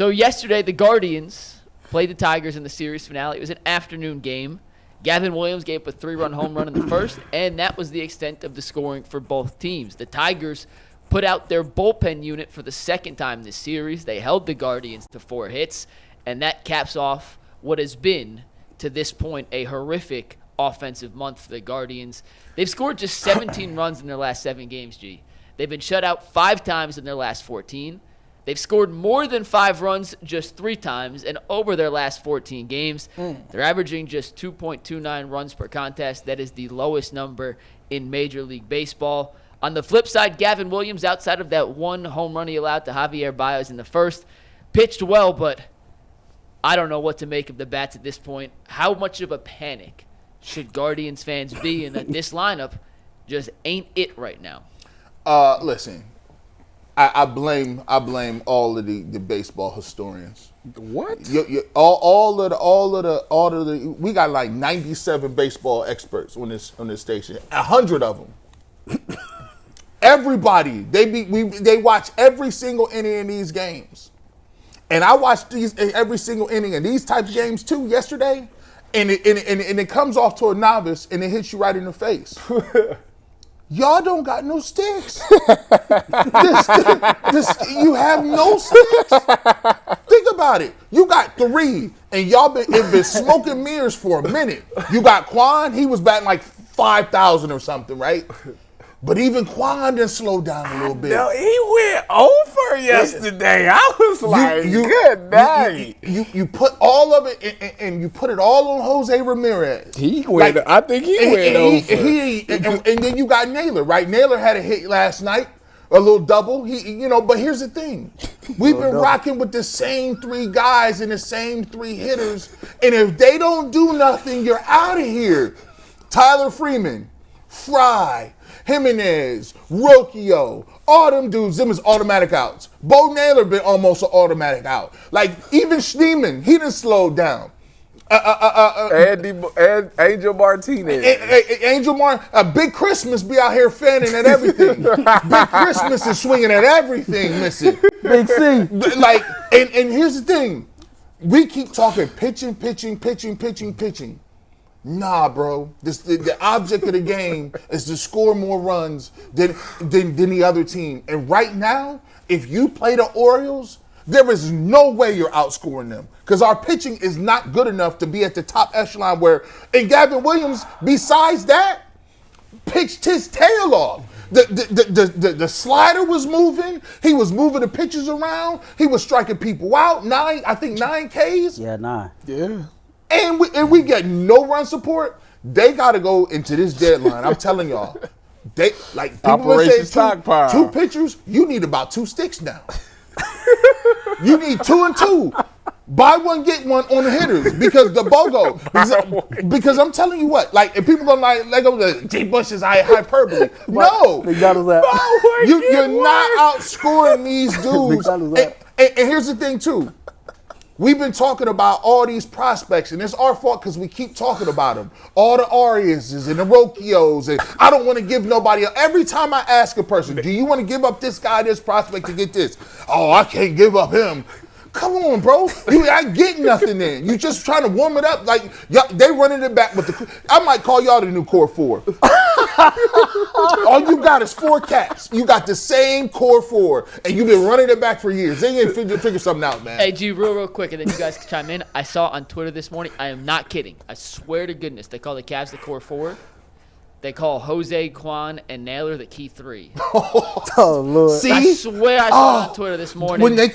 So yesterday, the Guardians played the Tigers in the series finale. It was an afternoon game. Gavin Williams gave up a 3-run home run in the first, and that was the extent of the scoring for both teams. The Tigers put out their bullpen unit for the second time this series. They held the Guardians to 4 hits, and that caps off what has been, to this point, a horrific offensive month for the Guardians. They've scored just 17 runs in their last 7 games, G. They've been shut out 5 times in their last 14. They've scored more than 5 runs just 3 times, and over their last 14 games, they're averaging just 2.29 runs per contest. That is the lowest number in Major League Baseball. On the flip side, Gavin Williams, outside of that 1 home run he allowed to Javier Báez in the first, pitched well, but I don't know what to make of the bats at this point. How much of a panic should Guardians fans be in that this lineup just ain't it right now? Listen, I blame all of the baseball historians. What? All of the we got like 97 baseball experts on this station. 100 of them. Everybody, they watch every single inning in these games. And I watched every single inning in these types of games too yesterday, and it comes off to a novice and it hits you right in the face. Y'all don't got no sticks. You have no sticks. Think about it. You got 3, and y'all been smoking mirrors for a minute. You got Quan. He was batting like 5,000 or something, right? But even Quan didn't slow down a little bit. No, he went over yesterday. I was like, good night. You put all of it, and you put it all on Jose Ramirez. He went. Like, I think he went over. And then you got Naylor, right? Naylor had a hit last night, a little double. But here's the thing: we've been rocking with the same 3 guys and the same 3 hitters, and if they don't do nothing, you're out of here. Tyler Freeman, Fry, Jimenez, Rocchio, all them dudes, them is automatic outs. Bo Naylor been almost an automatic out. Like, even Schneemann, he done slowed down. Angel Martinez. Angel Martin, Big Christmas be out here fanning at everything. Big Christmas is swinging at everything, missing. Big C. Like, and here's the thing. We keep talking pitching. Nah, bro. The object of the game is to score more runs than the other team. And right now, if you play the Orioles, there is no way you're outscoring them because our pitching is not good enough to be at the top echelon where, and Gavin Williams, besides that, pitched his tail off. The slider was moving. He was moving the pitches around. He was striking people out. 9 Ks. Yeah, 9. Yeah. And we get no run support. They got to go into this deadline. I'm telling y'all. They like people Operation say Stockpile. 2 pitchers. You need about 2 sticks now. You need 2 and 2. Buy one, get one on the hitters because the BOGO. Because I'm telling you what, like, if people gonna like go the J. Bush is hyperbole. No, you're not outscoring these dudes. And here's the thing too. We've been talking about all these prospects, and it's our fault because we keep talking about them. All the Arias and the Rocchios, and I don't want to give nobody. Every time I ask a person, do you want to give up this guy, this prospect to get this? Oh, I can't give up him. Come on, bro. I get nothing then. You just trying to warm it up. Like, they running it back with the. I might call y'all the new core 4. All you got is 4 cats. You got the same core 4, and you've been running it back for years. They ain't figure something out, man. Hey, G, real quick, and then you guys can chime in. I saw on Twitter this morning, I am not kidding. I swear to goodness, they call the Cavs the core 4. They call Jose, Quan, and Naylor the key 3. Oh, Lord. See? I swear I saw on Twitter this morning. When they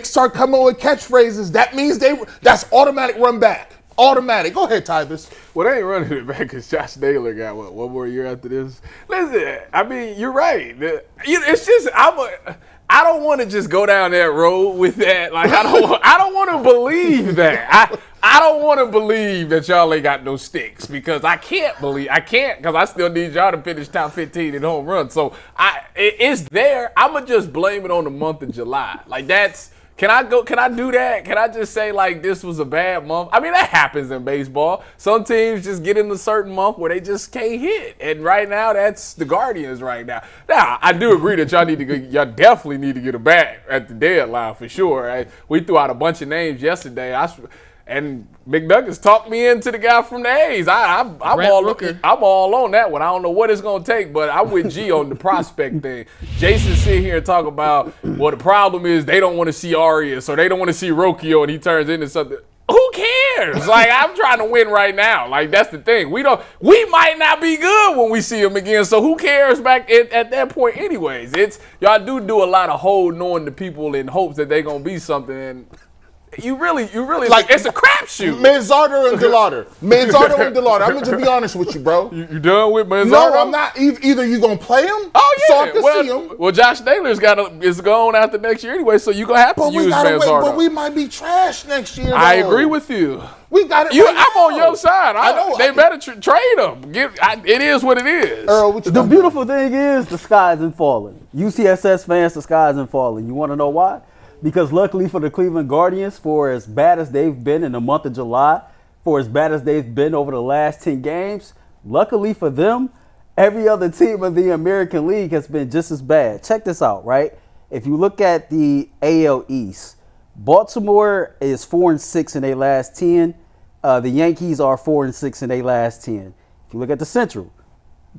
start coming with catchphrases, that means that's automatic run back. Automatic. Go ahead, Tyvis. Well, they ain't running it back because Josh Naylor got, one more year after this? Listen, I mean, you're right. It's just, I don't want to just go down that road with that. Like, I don't want to believe that. I don't want to believe that y'all ain't got no sticks because I can't because I still need y'all to finish top 15 in home runs. So it's there. I'm going to just blame it on the month of July. Like, that's, Can I do that? Can I just say like this was a bad month? I mean, that happens in baseball. Some teams just get in a certain month where they just can't hit. And right now, that's the Guardians right now. Now, I do agree that y'all definitely need to get a bat at the deadline for sure. Right? We threw out a bunch of names yesterday. And McNuggets talked me into the guy from the A's. I'm all on that one. I don't know what it's going to take, but I'm with G on the prospect thing. Jason sit here and talk about, well, the problem is they don't want to see Arias or they don't want to see Rocchio and he turns into something. Who cares? Like, I'm trying to win right now. Like, that's the thing. We might not be good when we see him again, so who cares back at that point anyways? Y'all do a lot of holding on to people in hopes that they're going to be something, and you really like it's a crapshoot. Manzardo and Delauder. I'm gonna just be honest with you, bro. You done with Manzardo? No, I'm not. Either you gonna play him, so I can see him. Well, Josh Naylor's is going after next year anyway, so you gonna have to use Manzardo. But we might be trash next year. I agree with you. We got it. I'm on your side. I know they better trade him. It is what it is. Earl, The beautiful thing is the sky isn't falling. UCSS fans, the sky isn't falling. You want to know why? Because luckily for the Cleveland Guardians, for as bad as they've been in the month of July, for as bad as they've been over the last 10 games, luckily for them, every other team in the American League has been just as bad. Check this out, right? If you look at the AL East, Baltimore is 4-6 in their last 10. The Yankees are 4-6 in their last 10. If you look at the Central,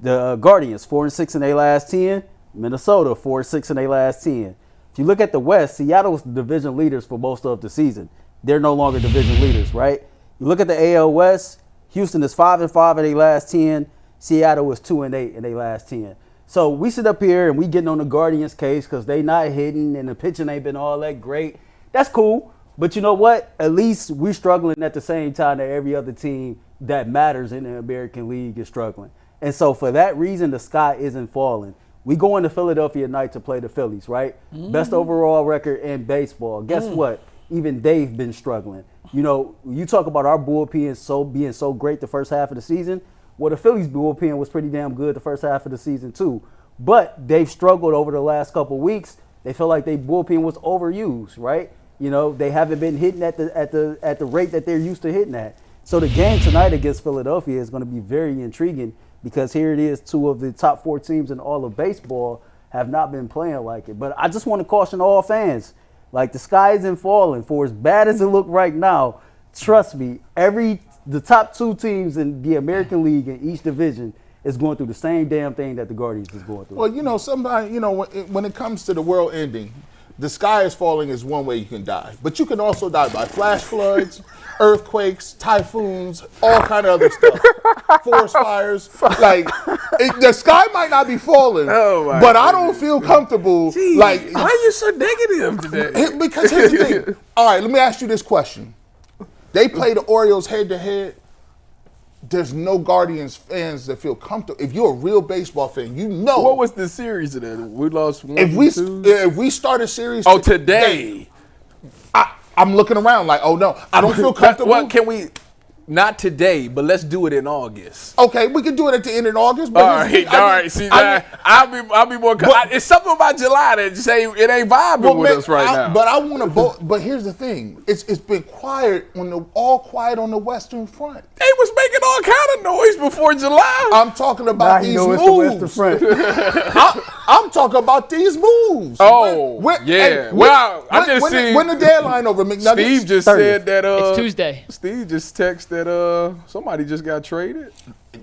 the Guardians 4-6 in their last 10. Minnesota 4-6 in their last 10. If you look at the West, Seattle was the division leaders for most of the season. They're no longer division leaders, right? You look at the AL West, Houston is 5-5 in their last 10. Seattle is 2-8 in their last 10. So we sit up here and we getting on the Guardians case because they not hitting and the pitching ain't been all that great. That's cool. But you know what? At least we're struggling at the same time that every other team that matters in the American League is struggling. And so for that reason, the sky isn't falling. We go into Philadelphia tonight to play the Phillies, right? Best overall record in baseball. Guess what? Even they've been struggling. You know, you talk about our bullpen being so great the first half of the season. Well, the Phillies bullpen was pretty damn good the first half of the season too. But they've struggled over the last couple of weeks. They feel like their bullpen was overused, right? You know, they haven't been hitting at the rate that they're used to hitting at. So the game tonight against Philadelphia is going to be very intriguing because here it is, two of the top 4 teams in all of baseball have not been playing like it. But I just want to caution all fans, like the sky isn't falling. For as bad as it look right now, trust me, the top 2 teams in the American League in each division is going through the same damn thing that the Guardians is going through. Well, you know, somebody, you know, when it comes to the world ending, the sky is falling is one way you can die. But you can also die by flash floods, earthquakes, typhoons, all kind of other stuff. Forest fires. Like, the sky might not be falling, but I don't feel comfortable. Jeez, like, why are you so negative today? Because here's the thing. All right, let me ask you this question. They play the Orioles head-to-head. There's no Guardians fans that feel comfortable. If you're a real baseball fan, you know. What was the series today? We lost 1-2. If we start a series today. I'm looking around like, oh no, I don't feel comfortable. Well, can we? Not today, but let's do it in August. Okay, we can do it at the end of August. But all right. See, I'll be more. It's something about July that say it ain't vibing with us right now. But I want to vote. But here's the thing: it's been quiet all quiet on the Western Front. They was making all kind of noise before July. I'm talking about these moves. The Western Front. I'm talking about these moves. Oh, yeah. When the deadline over, McNuggets? Steve just said that. It's Tuesday. Steve just texted that somebody just got traded.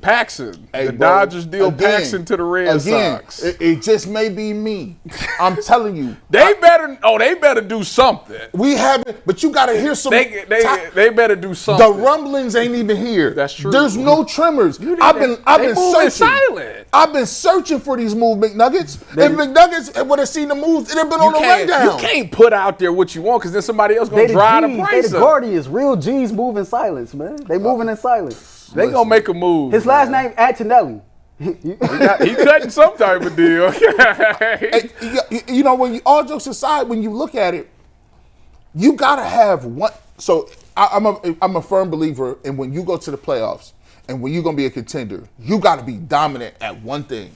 Paxson. Hey, the bro, Dodgers deal Paxson to the Red Sox. It just may be me. I'm telling you. They better do something. We haven't, but you got to hear some. They better do something. The rumblings ain't even here. That's true. There's no tremors. I've been searching. Silent. I've been searching for these moves, McNuggets. If McNuggets would have seen the moves, it'd have been on the rundown. You can't put out there what you want because then somebody else gonna drive the price up. The Guardians, real G's move in silence, man. They moving in silence. They gonna make a move. His last name Antonelli. He cutting some type of deal. You know, all jokes aside, when you look at it, you gotta have one. So I'm a firm believer in when you go to the playoffs and when you're gonna be a contender, you gotta be dominant at one thing.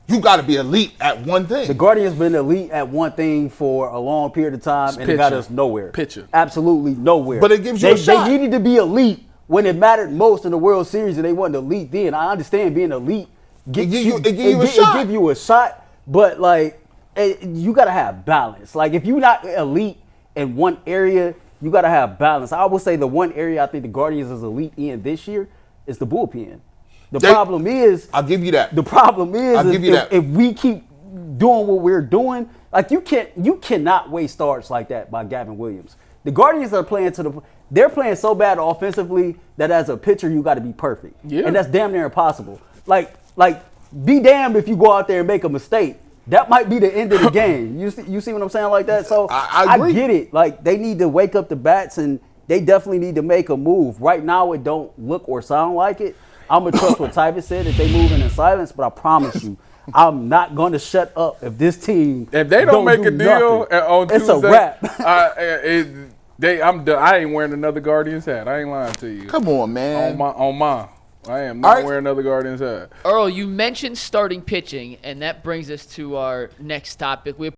You got to be elite at one thing. The Guardians been elite at one thing for a long period of time, and it got us nowhere. Absolutely nowhere. But it gives you a shot. They needed to be elite when it mattered most in the World Series, and they wasn't elite then. I understand being elite. It give you a shot. But like, you got to have balance. Like, if you're not elite in one area, you got to have balance. I would say the one area I think the Guardians is elite in this year is the bullpen. The problem is, I'll give you that. The problem is, if we keep doing what we're doing, like you cannot waste starts like that by Gavin Williams. The Guardians are they're playing so bad offensively that as a pitcher you got to be perfect, and that's damn near impossible. Like be damned if you go out there and make a mistake. That might be the end of the game. You see what I'm saying like that? So I agree. I get it. Like, they need to wake up the bats, and they definitely need to make a move. Right now it don't look or sound like it. I'm going to trust what Tyvus said if they moving in silence, but I promise you, I'm not going to shut up if this team if they don't make a deal on Tuesday. It's a wrap. I'm done. I ain't wearing another Guardians hat. I ain't lying to you. Come on, man. On mine. I am not wearing another Guardians hat. Earl, you mentioned starting pitching, and that brings us to our next topic. We